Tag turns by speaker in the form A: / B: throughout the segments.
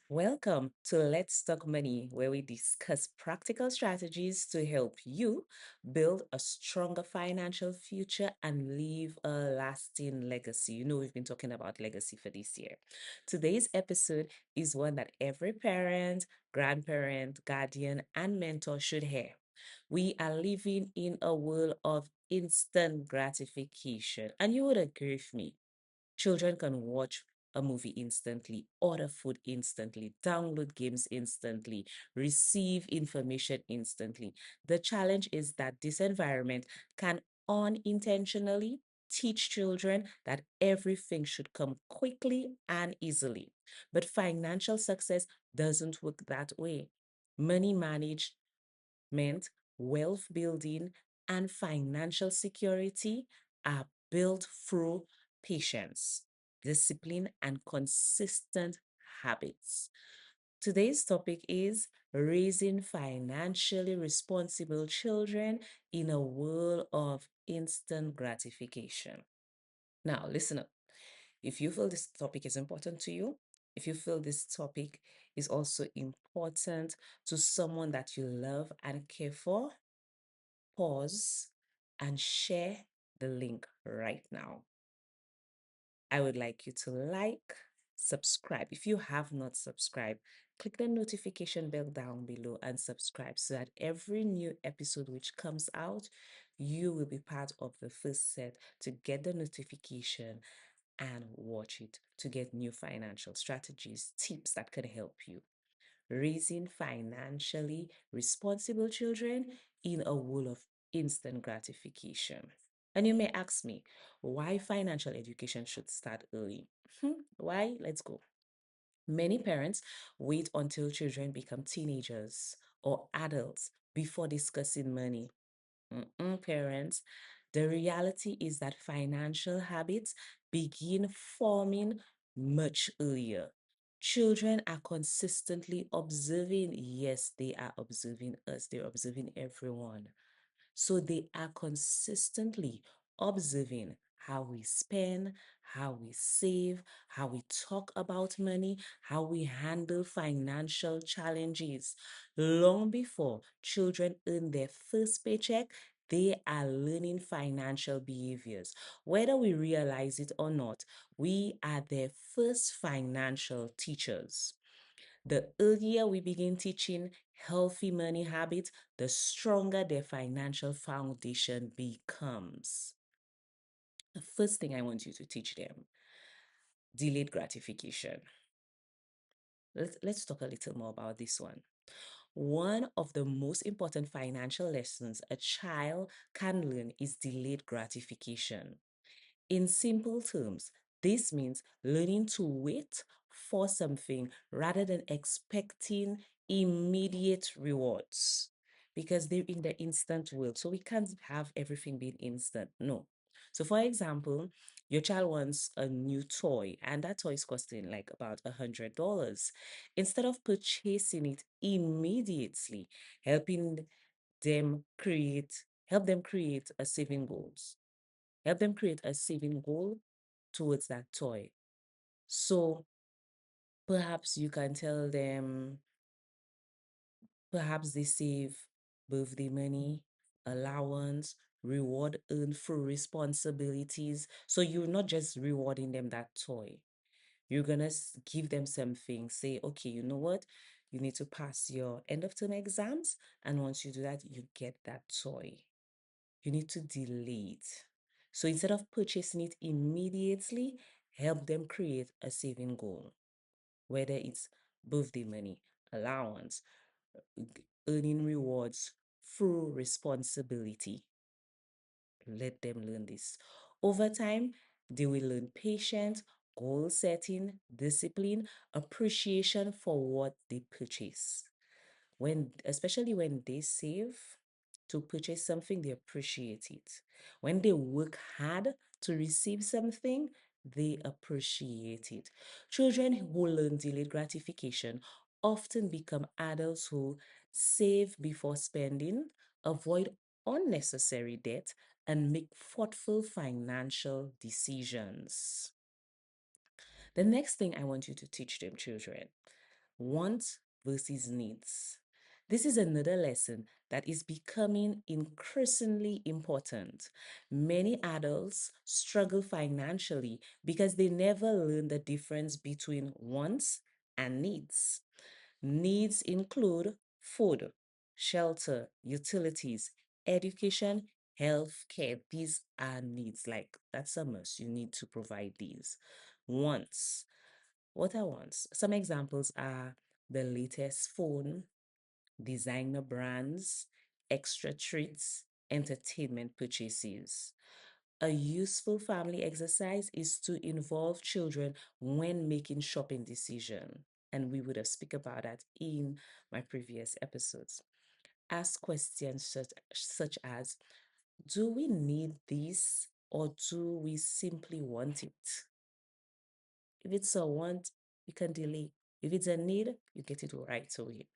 A: Welcome to Let's Talk Money, where we discuss practical strategies to help you build a stronger financial future and leave a lasting legacy. You know, we've been talking about legacy for this year. Today's episode is one that every parent, grandparent, guardian, and mentor should hear. We are living in a world of instant gratification, and you would agree with me. Children can watch a movie instantly, order food instantly, download games instantly, receive information instantly. The challenge is that this environment can unintentionally teach children that everything should come quickly and easily. But financial success doesn't work that way. Money management, wealth building, and financial security are built through patience, discipline, and consistent habits. Today's topic is raising financially responsible children in a world of instant gratification. Now, listen up. If you feel this topic is important to you, if you feel this topic is also important to someone that you love and care for, pause and share the link right now. I would like you to like, subscribe. If you have not subscribed, click the notification bell down below and subscribe so that every new episode which comes out, you will be part of the first set to get the notification and watch it to get new financial strategies, tips that can help you. Raising financially responsible children in a world of instant gratification. And you may ask me why financial education should start early. Why? Let's go. Many parents wait until children become teenagers or adults before discussing money. Parents, the reality is that financial habits begin forming much earlier. Children are consistently observing. Yes, they are observing us, they're observing everyone. So they are consistently observing how we spend, how we save, how we talk about money, how we handle financial challenges. Long before children earn their first paycheck, they are learning financial behaviors. Whether we realize it or not, we are their first financial teachers. The earlier we begin teaching healthy money habits, the stronger their financial foundation becomes. The first thing I want you to teach them, delayed gratification. Let's talk a little more about this one. One of the most important financial lessons a child can learn is delayed gratification. In simple terms, this means learning to wait for something rather than expecting immediate rewards because they're in the instant world. So we can't have everything being instant. No. So, for example, your child wants a new toy and that toy is costing like about $100. Instead of purchasing it immediately, helping them create, help them create a saving goals. Help them create a saving goal towards that toy. So perhaps you can tell them, perhaps they save birthday money, allowance, reward earned through responsibilities. So you're not just rewarding them that toy. You're going to give them something. Say, okay, you know what? You need to pass your end of term exams. And once you do that, you get that toy. You need to delay it. So instead of purchasing it immediately, help them create a saving goal, whether it's birthday money, allowance, earning rewards through responsibility. Let them learn this. Over time, they will learn patience, goal setting, discipline, appreciation for what they purchase. Especially when they save to purchase something, they appreciate it. When they work hard to receive something, they appreciate it. Children who learn delayed gratification often become adults who save before spending, avoid unnecessary debt, and make thoughtful financial decisions. The next thing I want you to teach them, children, Want versus needs. This is another lesson that is becoming increasingly important. Many adults struggle financially because they never learn the difference between wants and needs. Needs include food, shelter, utilities, education, healthcare. These are needs. Like, that's a must. You need to provide these. Wants. What are wants? Some examples are the latest phone, designer brands, extra treats, entertainment purchases. A useful family exercise is to involve children when making shopping decisions. And we would have speak about that in my previous episodes. Ask questions such as, do we need this or do we simply want it? If it's a want, you can delay. If it's a need, you get it right away.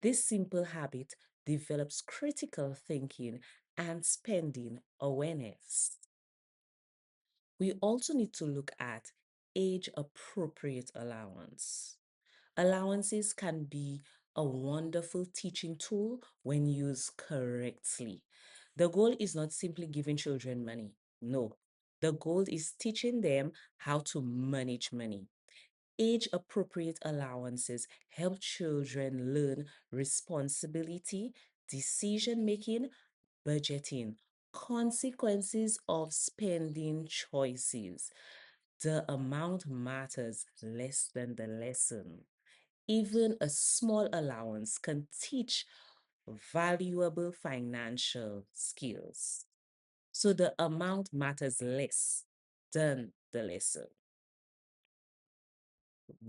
A: This simple habit develops critical thinking and spending awareness. We also need to look at age appropriate allowance. Allowances can be a wonderful teaching tool when used correctly. The goal is not simply giving children money. No, the goal is teaching them how to manage money. Age appropriate allowances help children learn responsibility, decision making, budgeting, consequences of spending choices. The amount matters less than the lesson. Even a small allowance can teach valuable financial skills. So the amount matters less than the lesson.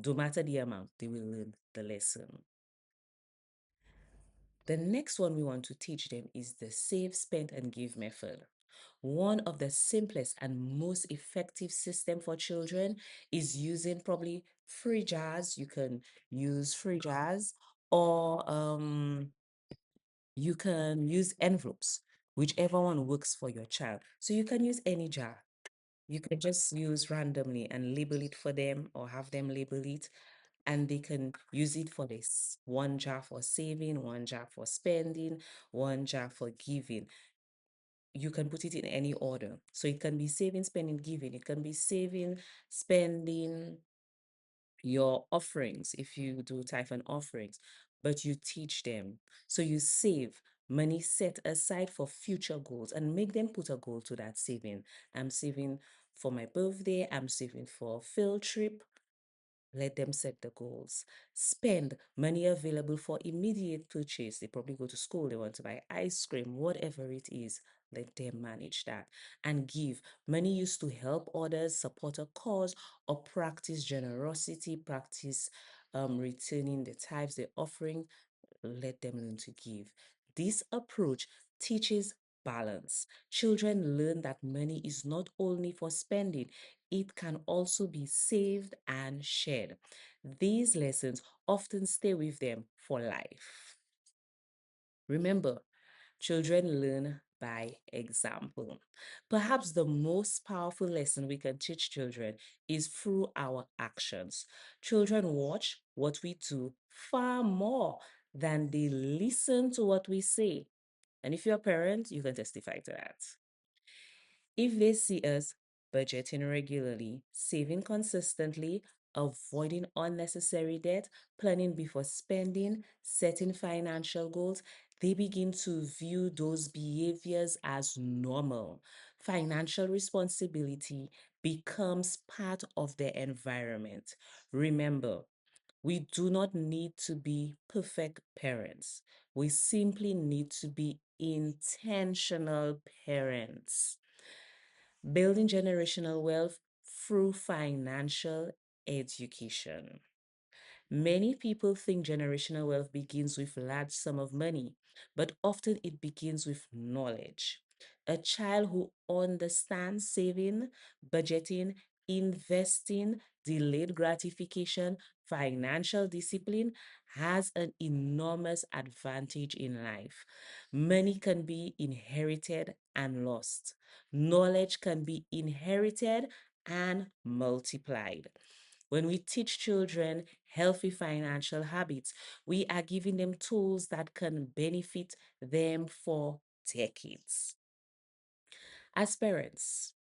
A: No matter the amount, they will learn the lesson. The next one we want to teach them is the save, spend, and give method. One of the simplest and most effective system for children is using probably free jars. You can use free jars or you can use envelopes, whichever one works for your child. So you can use any jar. You can just use randomly and label it for them or have them label it, and they can use it for this. One jar for saving, one jar for spending, one jar for giving. You can put it in any order. So it can be saving, spending, giving. It can be saving, spending, your offerings if you do tithe and offerings, but you teach them. So you save money set aside for future goals and make them put a goal to that saving. I'm saving for my birthday, I'm saving for a field trip. Let them set the goals. Spend money available for immediate purchase. They probably go to school, they want to buy ice cream, whatever it is. Let them manage that. And give money used to help others, support a cause, or practice generosity, practice returning the tithes they're offering. Let them learn to give. This approach teaches balance. Children learn that money is not only for spending, it can also be saved and shared. These lessons often stay with them for life. Remember, children learn by example. Perhaps the most powerful lesson we can teach children is through our actions. Children watch what we do far more than they listen to what we say. And if you're a parent, you can testify to that. If they see us budgeting regularly, saving consistently, avoiding unnecessary debt, planning before spending, setting financial goals, they begin to view those behaviors as normal. Financial responsibility becomes part of their environment. Remember, we do not need to be perfect parents. We simply need to be intentional parents. Building generational wealth through financial education. Many people think generational wealth begins with large sum of money, but often it begins with knowledge. A child who understands saving, budgeting, investing, delayed gratification, financial discipline has an enormous advantage in life. Money can be inherited and lost. Knowledge can be inherited and multiplied. When we teach children healthy financial habits, we are giving them tools that can benefit them for decades. As parents,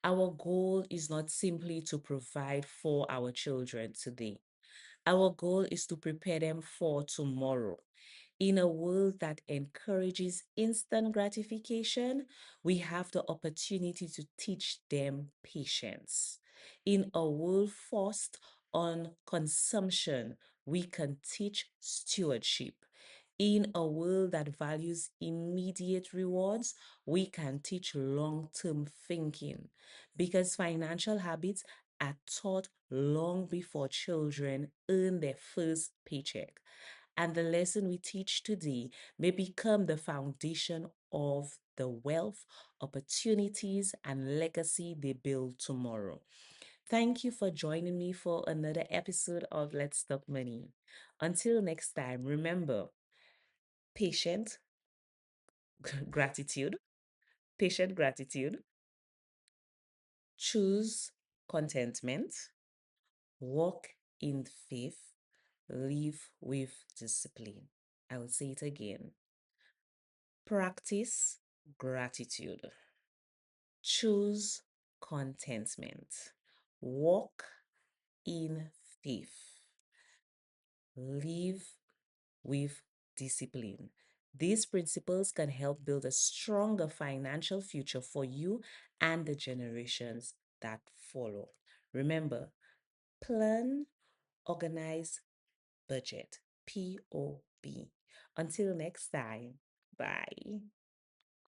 A: our goal is not simply to provide for our children today. Our goal is to prepare them for tomorrow. In a world that encourages instant gratification, we have the opportunity to teach them patience. In a world forced on consumption, we can teach stewardship. In a world that values immediate rewards, we can teach long term thinking because financial habits are taught long before children earn their first paycheck. And the lesson we teach today may become the foundation of the wealth, opportunities, and legacy they build tomorrow. Thank you for joining me for another episode of Let's Talk Money. Until next time, remember patient gratitude, patient gratitude, choose contentment, walk in faith, live with discipline. I will say it again. Practice gratitude. Choose contentment. Walk in faith. Live with discipline. These principles can help build a stronger financial future for you and the generations that follow. Remember, plan, organize, budget. POB. Until next time, bye.